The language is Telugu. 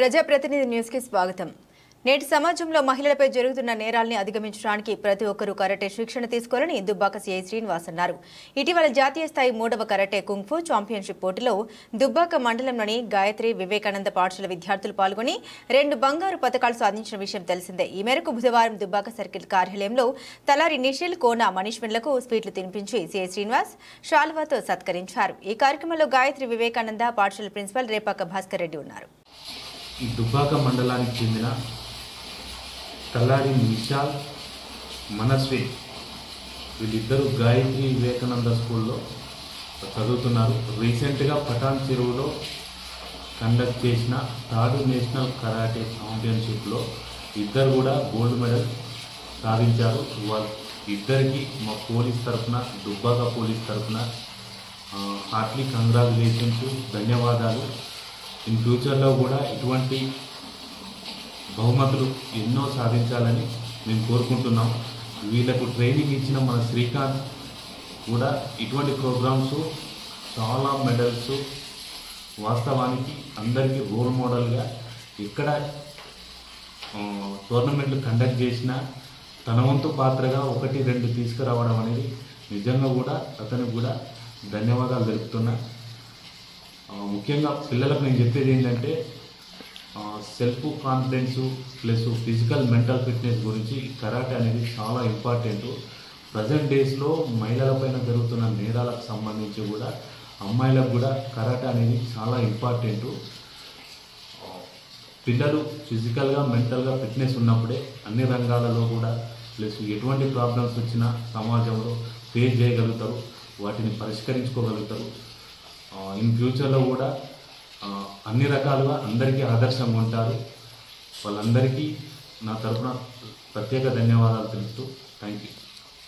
ప్రజాప్రతినిధి న్యూస్ కి స్వాగతం. నేటి సమాజంలో మహిళలపై జరుగుతున్న నేరాల్ని అధిగమించడానికి ప్రతి ఒక్కరూ కరాటే శిక్షణ తీసుకోవాలని దుబ్బాక సిఐ శ్రీనివాస్ అన్నారు. ఇటీవల జాతీయ స్థాయి 3వ కరాటే కుంగ్ఫు ఛాంపియన్షిప్ పోటీలో దుబ్బాక మండలంలోని గాయత్రి వివేకానంద పాఠశాల విద్యార్థులు పాల్గొని 2 బంగారు పతకాలు సాధించిన విషయం తెలిసిందే. ఈ మేరకు బుధవారం దుబ్బాక సర్కిల్ కార్యాలయంలో తలారి నిషిల్ కోన మనీష్మెన్లకు స్వీట్లు తినిపించి సిఐ శ్రీనివాస్ షాల్వాతో సత్కరించారు. ఈ కార్యక్రమంలో గాయత్రి వివేకానంద పాఠశాల ప్రిన్సిపల్ రేపాక భాస్కర్ రెడ్డి ఉన్నారు. ఈ దుబ్బాక మండలానికి చెందిన తలారి నిషాల్ మనస్వి వీళ్ళిద్దరూ గాయత్రి వివేకానంద స్కూల్లో చదువుతున్నారు. రీసెంట్గా పటాన్ చెరువులో కండక్ట్ చేసిన 3rd నేషనల్ కరాటే ఛాంపియన్షిప్లో ఇద్దరు కూడా గోల్డ్ మెడల్ సాధించారు. ఇద్దరికి మా పోలీస్ తరఫున, దుబ్బాక పోలీస్ తరఫున హార్ట్లీ కంగ్రాచులేషన్స్, ధన్యవాదాలు. ఇన్ ఫ్యూచర్లో కూడా ఇటువంటి బహుమతులు ఎన్నో సాధించాలని మేము కోరుకుంటున్నాం. వీళ్ళకు ట్రైనింగ్ ఇచ్చిన మన శ్రీకాంత్ కూడా ఇటువంటి ప్రోగ్రామ్స్, చాలా మెడల్స్, వాస్తవానికి అందరికీ రోల్ మోడల్గా ఎక్కడ టోర్నమెంట్లు కండక్ట్ చేసినా తన వంతు పాత్రగా 1-2 తీసుకురావడం అనేది నిజంగా కూడా అతనికి కూడా ధన్యవాదాలు తెలుపుతున్నా. ముఖ్యంగా పిల్లలకు నేను చెప్పేది ఏంటంటే self confidence plus physical mental fitness గురించి కరాటే అనేది చాలా ఇంపార్టెంట్. ప్రజెంట్ డేస్లో మహిళలపైన జరుగుతున్న నేరాలకు సంబంధించి కూడా అమ్మాయిలకు కూడా కరాటే అనేది చాలా ఇంపార్టెంట్. పిల్లలు ఫిజికల్గా మెంటల్గా ఫిట్నెస్ ఉన్నప్పుడే అన్ని రంగాలలో కూడా ప్లస్ ఎటువంటి ప్రాబ్లమ్స్ వచ్చినా సమాజంలో ఫేస్ చేయగలుగుతారు, వాటిని పరిష్కరించుకోగలుగుతారు. ఇన్ ఫ్యూచర్లో కూడా అన్ని రకాలుగా అందరికీ ఆదర్శంగా ఉంటారు. వాళ్ళందరికీ నా తరఫున ప్రత్యేక ధన్యవాదాలు తెలుపుతూ థ్యాంక్ యూ.